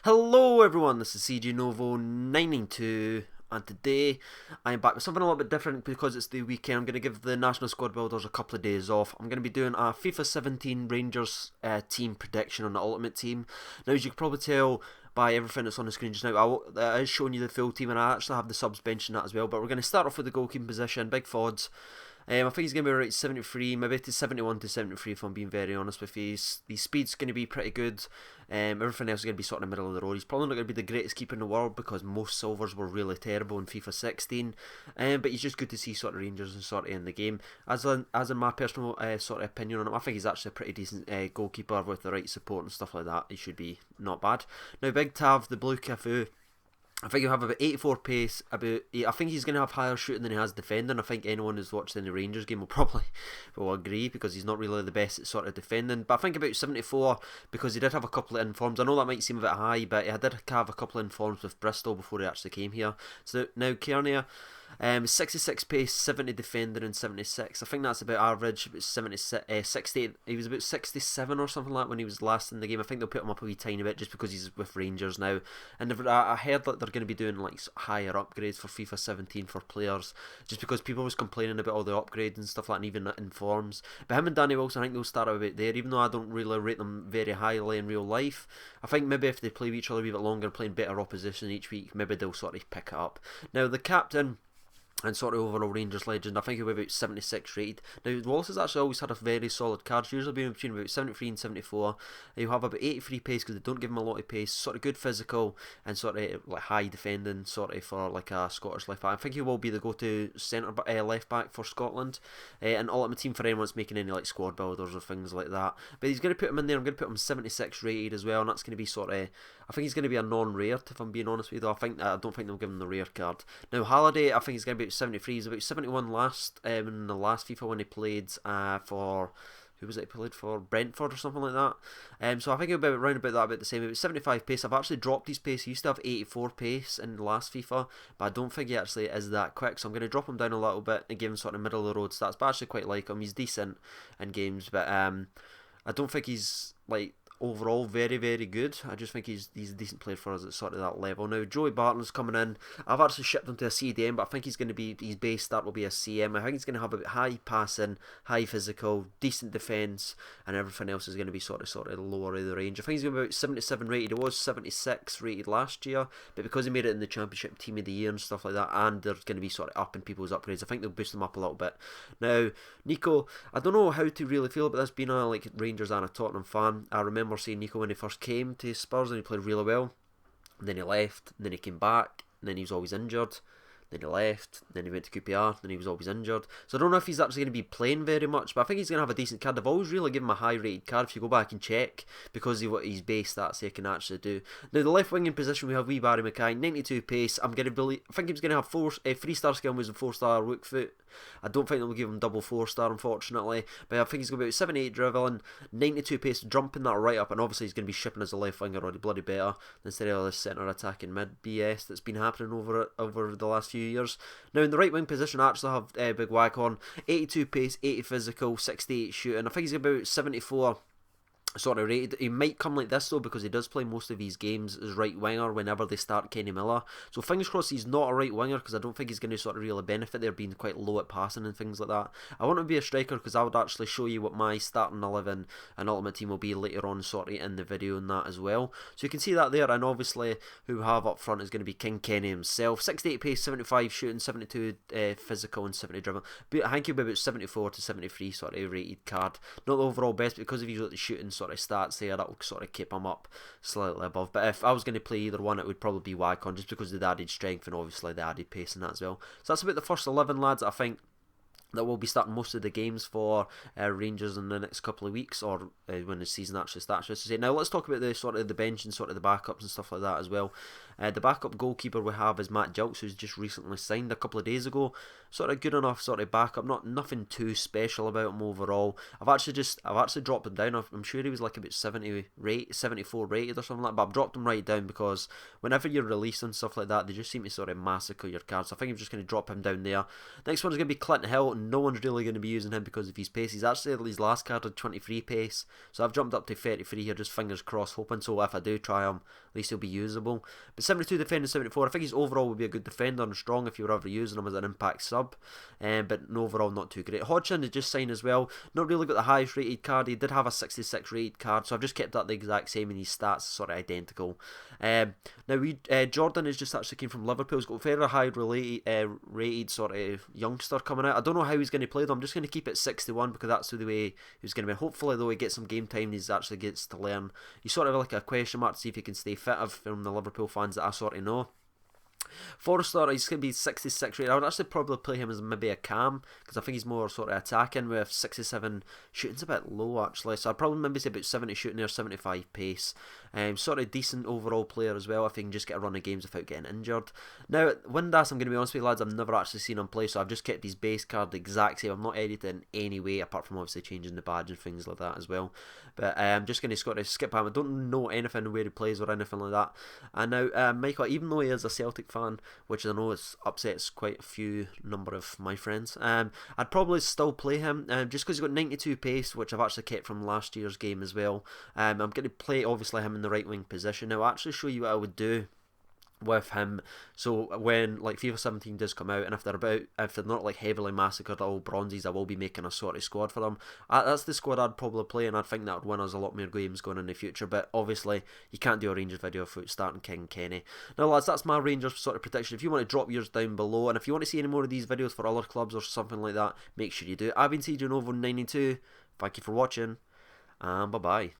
Hello everyone, this is CG Novo 992 and today I am back with something a little bit different because it's the weekend. I'm going to give the National Squad Builders a couple of days off. I'm going to be doing a FIFA 17 Rangers team prediction on the Ultimate Team. Now, as you can probably tell by everything that's on the screen just now, I is showing you the full team and I actually have the subs bench in that as well. But we're going to start off with the goalkeeping position, Big Fods. I think he's going to be right 73, maybe to 71 to 73 if I'm being very honest with you. The speed's going to be pretty good. Everything else is going to be sort of middle of the road. He's probably not going to be the greatest keeper in the world because most silvers were really terrible in FIFA 16. But he's just good to see sort of Rangers and sort of in the game. As in my personal sort of opinion on him, I think he's actually a pretty decent goalkeeper with the right support and stuff like that. He should be not bad. Now Big Tav, the blue Cafu. I think he'll have about 84 pace. I think he's going to have higher shooting than he has defending. I think anyone who's watched the Rangers game will probably agree because he's not really the best at sort of defending. But I think about 74 because he did have a couple of informs. I know that might seem a bit high, but he did have a couple of informs with Bristol before he actually came here. So now Kranjcar. 66 pace, 70 defending and 76. I think that's about average. About 68. He was about 67 or something like that when he was last in the game. I think they'll put him up a wee tiny bit just because he's with Rangers now. And I heard that they're going to be doing like higher upgrades for FIFA 17 for players, just because people was complaining about all the upgrades and stuff like that, and even in forms. But him and Danny Wilson, I think they'll start about there. Even though I don't really rate them very highly in real life, I think maybe if they play with each other a wee bit longer, playing better opposition each week, maybe they'll sort of pick it up. Now the captain and sort of overall Rangers legend, I think he'll be about 76 rated. Now Wallace has actually always had a very solid card, usually been between about 73 and 74. He'll have about 83 pace because they don't give him a lot of pace, sort of good physical and sort of like high defending sort of for like a Scottish left back. I think he will be the go-to left back for Scotland, and Ultimate Team for anyone that's making any like squad builders or things like that. But he's going to put him in there. I'm going to put him 76 rated as well, and that's going to be sort of, I think he's going to be a non-rare if I'm being honest with you. I don't think they'll give him the rare card. Now Halliday, I think he's going to be 73. He's about 71 last in the last FIFA when he played for, who was it he played for? Brentford or something like that. So I think he'll be around about that, about the same. About 75 pace. I've actually dropped his pace. He used to have 84 pace in the last FIFA, but I don't think he actually is that quick. So I'm going to drop him down a little bit and give him sort of middle of the road stats. But I actually quite like him. He's decent in games, but I don't think he's like overall very very good. I just think he's a decent player for us at sort of that level. Now Joey Barton's coming in. I've actually shipped him to a CDM, but I think he's going to be, his base start will be a CM. I think he's going to have a bit high passing, high physical, decent defence, and everything else is going to be sort of lower of the range. I think he's going to be about 77 rated. He was 76 rated last year, but because he made it in the Championship Team of the Year and stuff like that, and they're going to be sort of upping people's upgrades, I think they'll boost them up a little bit. Now Nico, I don't know how to really feel about this being a like Rangers and a Tottenham fan. I remember seeing Nico when he first came to Spurs and he played really well, and then he left, and then he came back, and then he was always injured. Then he left, then he went to QPR, then he was always injured. So I don't know if he's actually going to be playing very much, but I think he's going to have a decent card. I've always really given him a high rated card if you go back and check, because of what his base stats he can actually do. Now the left wing in position we have wee Barry Mackay, 92 pace. I think he's going to have 3-star skill moves and 4-star rook foot. I don't think they'll give him double 4-star unfortunately, but I think he's going to be about 78 dribbling, 92 pace, jumping that right up, and obviously he's going to be shipping as a left winger already bloody better instead of this centre attacking mid BS that's been happening over the last few years. Now in the right wing position I actually have Big Waghorn, 82 pace, 80 physical, 68 shooting. I think he's about 74 sort of rated. He might come like this though because he does play most of his games as right winger whenever they start Kenny Miller, so fingers crossed he's not a right winger because I don't think he's going to sort of really benefit there being quite low at passing and things like that. I want to be a striker because I would actually show you what my starting 11 and Ultimate Team will be later on sort of in the video and that as well, so you can see that there. And obviously who we have up front is going to be King Kenny himself, 68 pace, 75 shooting, 72 physical and 70 dribble. But I think he'll be about 74 to 73 sort of rated card. Not the overall best, but because if he's got the shooting sort of stats there, that'll sort of keep him up slightly above. But if I was going to play either one, it would probably be Wycon, just because of the added strength and obviously the added pace and that as well. So that's about the first 11 lads I think that will be starting most of the games for Rangers in the next couple of weeks, or when the season actually starts. Now let's talk about the sort of the bench and sort of the backups and stuff like that as well. The backup goalkeeper we have is Matt Gilks, who's just recently signed a couple of days ago. Sort of good enough sort of backup, nothing too special about him overall. I've actually dropped him down. I'm sure he was like about 74 rated or something like that, but I've dropped him right down because whenever you're releasing stuff like that, they just seem to sort of massacre your cards. So I think I'm just going to drop him down there. Next one is going to be Clinton Hill, no one's really going to be using him because of his pace. He's actually, his last card had 23 pace, so I've jumped up to 33 here, just fingers crossed, hoping so if I do try him, at least he'll be usable. But 72 defending, 74, I think he's overall would be a good defender and strong if you were ever using him as an impact sub, but overall not too great. Hodgson is just signed as well, not really got the highest rated card. He did have a 66 rated card, so I've just kept that the exact same, and his stats sort of identical. Jordan is just actually came from Liverpool. He's got very high rated sort of youngster coming out. I don't know how he's going to play though. I'm just going to keep it 61 because that's the way he's going to be. Hopefully though he gets some game time and he actually gets to learn. He's sort of like a question mark to see if he can stay fit from the Liverpool fans that I sort of know. Forrester, he's going to be 66 rated. I would actually probably play him as maybe a cam because I think he's more sort of attacking, with 67 shooting's a bit low actually, so I'd probably maybe say about 70 shooting there, 75 pace. Sort of decent overall player as well if he can just get a run of games without getting injured. Now Windass, I'm going to be honest with you lads, I've never actually seen him play, so I've just kept his base card the exact same. I'm not editing in any way apart from obviously changing the badge and things like that as well. But I'm just going to sort of skip him. I don't know anything where he plays or anything like that. And now Michael, even though he is a Celtic fan, which I know upsets quite a few number of my friends, I'd probably still play him just because he's got 92 pace, which I've actually kept from last year's game as well. I'm going to play obviously him in the right wing position. Now I'll actually show you what I would do with him. So when like FIFA 17 does come out, and if they're not like heavily massacred all bronzes, I will be making a sort of squad for them. That's the squad I'd probably play, and I'd think that would win us a lot more games going in the future. But obviously you can't do a Rangers video without starting King Kenny. Now lads, that's my Rangers sort of prediction. If you want to drop yours down below, and if you want to see any more of these videos for other clubs or something like that, make sure you do. I've been CJ Novo 92. Thank you for watching, and bye bye.